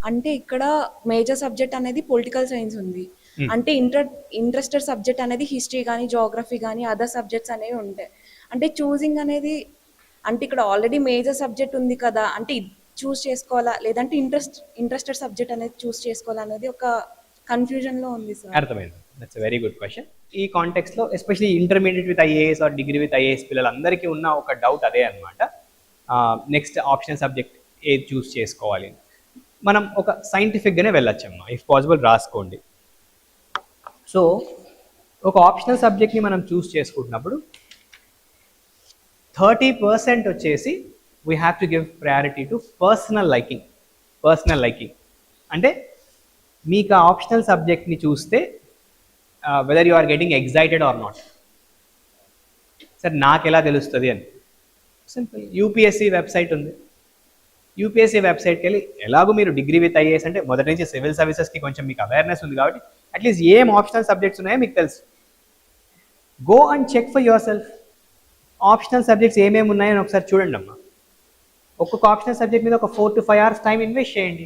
అంటే ఇక్కడ major subject అనేది పొలిటికల్ సైన్స్ ఉంది. అంటే ఇంట్రెస్టెడ్ సబ్జెక్ట్ అనేది హిస్టరీ కానీ, జోగ్రఫీ కానీ, అదర్ సబ్జెక్ట్స్ అనేవి ఉంటాయి. అంటే చూసింగ్ అనేది అంటే ఇక్కడ ఆల్రెడీ మేజర్ సబ్జెక్ట్ ఉంది కదా, అంటే చూస్ చేసుకోవాలా లేదంటే ఇంట్రెస్టెడ్ సబ్జెక్ట్ అనేది చూస్ చేసుకోవాలా అనేది ఒక కన్ఫ్యూజన్లో ఉంది సార్. అర్థమైంది. That's a very good question. ఈ కాంటెక్స్లో especially intermediate with IAS or degree with IAS పిల్లలందరికీ ఉన్న ఒక డౌట్ అదే అనమాట. నెక్స్ట్ ఆప్షనల్ సబ్జెక్ట్ ఏది చూస్ చేసుకోవాలి. మనం ఒక సైంటిఫిక్గానే వెళ్ళొచ్చమ్మా, ఇఫ్ పాసిబుల్ రాసుకోండి. సో ఒక ఆప్షనల్ సబ్జెక్ట్ని మనం చూస్ చేసుకుంటున్నప్పుడు 30% వచ్చేసి we have to give priority to personal liking. Personal liking అంటే మీకు ఆ ఆప్షనల్ సబ్జెక్ట్ని చూస్తే whether you are getting excited or not. Sir నాకు ఎలా తెలుస్తుంది అని సింపుల్, యూపీఎస్సీ వెబ్సైట్ ఉంది. యూపీఎస్సీ వెబ్సైట్కి వెళ్ళి ఎలాగో మీరు డిగ్రీ విత్ ఐఏఎస్ అంటే మొదటి నుంచి సివిల్ సర్వీసెస్కి కొంచెం మీకు అవేర్నెస్ ఉంది కాబట్టి అట్లీస్ట్ ఏం ఆప్షనల్ సబ్జెక్ట్స్ ఉన్నాయో మీకు తెలుసు. Go and check for yourself. Optional subjects ఏమేమి ఉన్నాయని ఒకసారి చూడండి అమ్మా. ఒక్కొక్క ఆప్షనల్ సబ్జెక్ట్ మీద ఒక 4 to 5 hours టైం ఇన్వెస్ట్ చేయండి.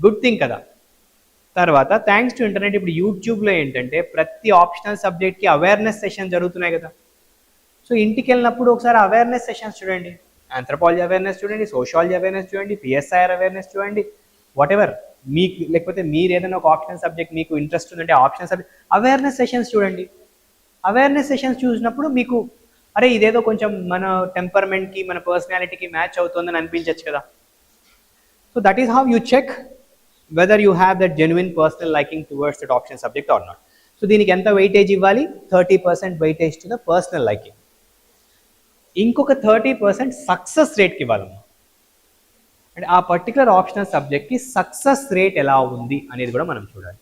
గుడ్ థింగ్ కదా. తర్వాత థ్యాంక్స్ టు ఇంటర్నెట్ ఇప్పుడు యూట్యూబ్లో ఏంటంటే ప్రతి ఆప్షనల్ సబ్జెక్ట్కి అవేర్నెస్ సెషన్ జరుగుతున్నాయి కదా. సో ఇంటికి వెళ్ళినప్పుడు ఒకసారి అవేర్నెస్ సెషన్స్ చూడండి. ఆంథ్రపాలజీ అవేర్నెస్ చూడండి, సోషాలజీ అవేర్నెస్ చూడండి, పిఎస్ఐఆర్ అవేర్నెస్ చూడండి, వాట్ ఎవర్ మీకు, లేకపోతే మీరు ఏదైనా ఒక ఆప్షనల్ సబ్జెక్ట్ మీకు ఇంట్రెస్ట్ ఉందంటే ఆప్షనల్ సబ్జెక్ట్ అవేర్నెస్ సెషన్స్ చూడండి. అవేర్నెస్ సెషన్స్ చూసినప్పుడు మీకు అరే ఇదేదో కొంచెం మన టెంపర్మెంట్కి మన పర్సనాలిటీకి మ్యాచ్ అవుతుందని అనిపించవచ్చు కదా. So that is how you check whether you have that genuine personal liking towards that option subject or not. So దీనికి ఎంత వెయిటేజ్ ఇవ్వాలి? 30% weightage to the personal liking. ఇంకొక 30% సక్సెస్ రేట్కి ఇవ్వాలమ్మా. అంటే ఆ పర్టికులర్ ఆప్షనల్ సబ్జెక్ట్కి సక్సెస్ రేట్ ఎలా ఉంది అనేది కూడా మనం చూడాలి.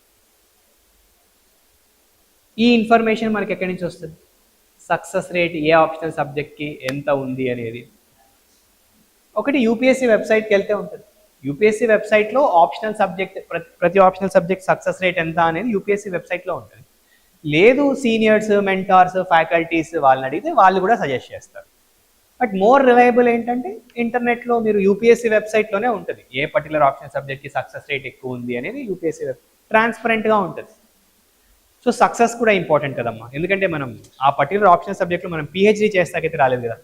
ఈ ఇన్ఫర్మేషన్ మనకి ఎక్కడి నుంచి వస్తుంది? సక్సెస్ రేట్ ఏ ఆప్షనల్ సబ్జెక్ట్కి ఎంత ఉంది అనేది ఒకటి యూపీఎస్సీ వెబ్సైట్కి వెళ్తే ఉంటుంది. యూపీఎస్సీ వెబ్సైట్లో ఆప్షనల్ సబ్జెక్ట్ ప్రతి ఆప్షనల్ సబ్జెక్ట్ సక్సెస్ రేట్ ఎంత అనేది యూపీఎస్సీ వెబ్సైట్లో ఉంటుంది. లేదు సీనియర్స్, మెంటార్స్, ఫ్యాకల్టీస్ వాళ్ళని అడిగితే వాళ్ళు కూడా సజెస్ట్ చేస్తారు. బట్ మోర్ రిలయబుల్ ఏంటంటే ఇంటర్నెట్లో మీరు యూపీఎస్సీ వెబ్సైట్లోనే ఉంటుంది ఏ పర్టికులర్ ఆప్షన్ సబ్జెక్ట్కి సక్సెస్ రేట్ ఎక్కువ ఉంది అనేది యూపీఎస్సీ ట్రాన్స్పరెంట్గా ఉంటుంది. సో సక్సెస్ కూడా ఇంపార్టెంట్ కదమ్మా, ఎందుకంటే మనం ఆ పర్టికులర్ ఆప్షన్ సబ్జెక్ట్లో మనం పిహెచ్డీ చేస్తాకైతే రాలేదు కదా.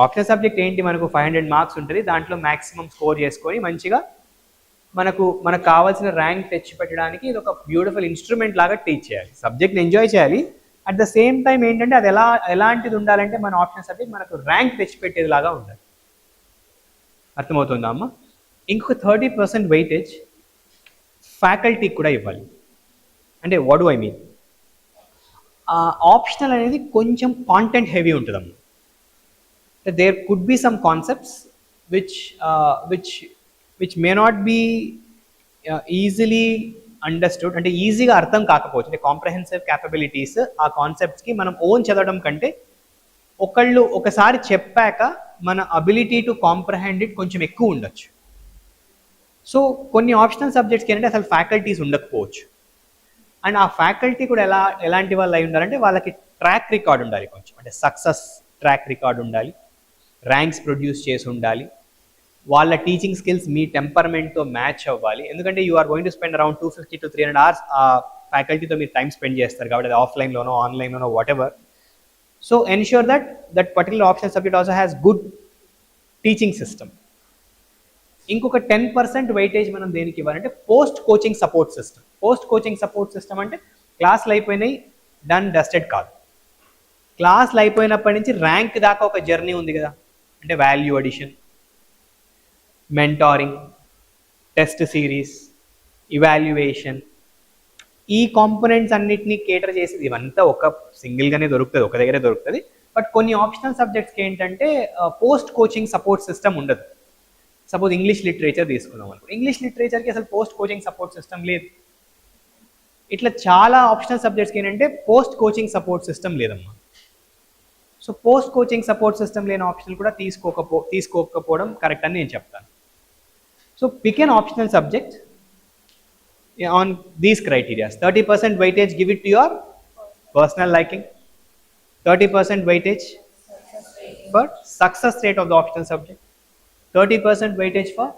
ఆప్షన్ సబ్జెక్ట్ ఏంటి, మనకు 500 మార్క్స్ ఉంటుంది, దాంట్లో మ్యాక్సిమం స్కోర్ చేసుకొని మంచిగా మనకు కావాల్సిన ర్యాంక్ తెచ్చి పెట్టడానికి ఇది ఒక బ్యూటిఫుల్ ఇన్స్ట్రుమెంట్ లాగా టీచ్ చేయాలి. సబ్జెక్ట్ని ఎంజాయ్ చేయాలి, అట్ ద సేమ్ టైం ఏంటంటే అది ఎలాంటిది ఉండాలంటే మన ఆప్షన్ సబ్జెక్ట్ మనకు ర్యాంక్ తెచ్చిపెట్టేది లాగా ఉండాలి. అర్థమవుతుందా అమ్మ? ఇంకొక 30% వెయిటేజ్ ఫ్యాకల్టీకి కూడా ఇవ్వాలి. అంటే what do I mean, optional అనేది కొంచెం కాంటెంట్ హెవీ ఉంటుందమ్మా. There could be some concepts which may not be easily understood, అంటే ఈజీగా అర్థం కాకపోవచ్చు. అంటే కాంప్రహెన్సివ్ క్యాపబిలిటీస్ ఆ కాన్సెప్ట్స్కి మనం ఓన్ చదవడం కంటే ఒకళ్ళు ఒకసారి చెప్పాక మన అబిలిటీ టు కాంప్రహెండ్ ఇట్ కొంచెం ఎక్కువ ఉండొచ్చు. సో కొన్ని ఆప్షనల్ సబ్జెక్ట్స్కి ఏంటంటే అసలు ఫ్యాకల్టీస్ ఉండకపోవచ్చు. అండ్ ఆ ఫ్యాకల్టీ కూడా ఎలాంటి వాళ్ళు అయి ఉండాలంటే వాళ్ళకి ట్రాక్ రికార్డ్ ఉండాలి, కొంచెం అంటే సక్సెస్ ట్రాక్ రికార్డ్ ఉండాలి, ర్యాంక్స్ ప్రొడ్యూస్ చేసి ఉండాలి, వాళ్ళ టీచింగ్ స్కిల్స్ మీ టెంపర్మెంట్తో మ్యాచ్ అవ్వాలి. ఎందుకంటే you are going to spend around 250 to 300 hours ఆ ఫ్యాకల్టీతో మీరు టైం స్పెండ్ చేస్తారు కాబట్టి, అది ఆఫ్లైన్లోనో ఆన్లైన్లోనో whatever. So ensure that particular option subject also has good teaching system. ఇంకొక 10% వెయిటేజ్ మనం దేనికి ఇవ్వాలంటే post coaching support system. Post coaching support system అంటే క్లాసులు అయిపోయినాయి, డన్ డస్టెడ్ కాదు. క్లాసులు అయిపోయినప్పటి నుంచి ర్యాంక్ దాకా ఒక జర్నీ ఉంది కదా. అంటే value addition, mentoring, test series, evaluation, ఈ కాంపోనెంట్స్ అన్నిటినీ కేటర్ చేసేది ఇవంతా ఒక సింగిల్గానే దొరుకుతుంది, ఒక దగ్గరే దొరుకుతుంది. బట్ కొన్ని ఆప్షనల్ సబ్జెక్ట్స్కి ఏంటంటే పోస్ట్ కోచింగ్ సపోర్ట్ సిస్టమ్ ఉండదు. సపోజ్ ఇంగ్లీష్ లిటరేచర్ తీసుకుందాం అనుకో, ఇంగ్లీష్ లిటరేచర్కి అసలు పోస్ట్ కోచింగ్ సపోర్ట్ సిస్టమ్ లేదు. ఇట్లా చాలా ఆప్షనల్ సబ్జెక్ట్స్కి ఏంటంటే పోస్ట్ కోచింగ్ సపోర్ట్ సిస్టమ్ లేదమ్మా. So post coaching support system లేని ఆప్షనల్ కూడా తీసుకోకపోవడం కరెక్ట్ అని నేను చెప్తాను. So pick an optional subject on these criteria. 30% weightage give it to your personal liking, 30% weightage for success rate of the optional subject, 30% weightage for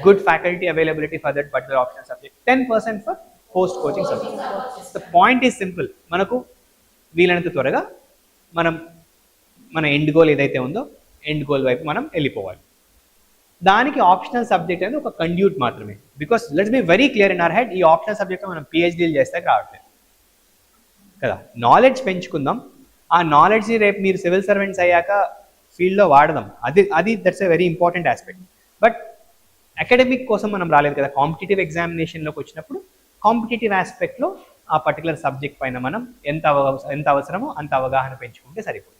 good faculty availability for that particular optional subject, 10% for post coaching subject. The point is simple, మనకు వీలైనంత త్వరగా మన end goal ఏదైతే ఉందో end goal వైపు మనం వెళ్ళిపోవాలి. దానికి ఆప్షనల్ సబ్జెక్ట్ అనేది ఒక కండ్యూట్ మాత్రమే. Because let's be very clear in our head, ఈ ఆప్షనల్ సబ్జెక్ట్ మనం పిహెచ్డీలు చేస్తే రావట్లేదు కదా. నాలెడ్జ్ పెంచుకుందాం, ఆ నాలెడ్జ్ని రేపు మీరు సివిల్ సర్వెంట్స్ అయ్యాక ఫీల్డ్లో వాడదాం. అది that's a very important aspect. But academic కోసం మనం రాలేదు కదా, కాంపిటేటివ్ ఎగ్జామినేషన్లోకి వచ్చినప్పుడు కాంపిటేటివ్ ఆస్పెక్ట్లో ఆ పర్టికులర్ సబ్జెక్ట్ పైన మనం ఎంత అవసరమో అంత అవగాహన పెంచుకుంటే సరిపోతుంది.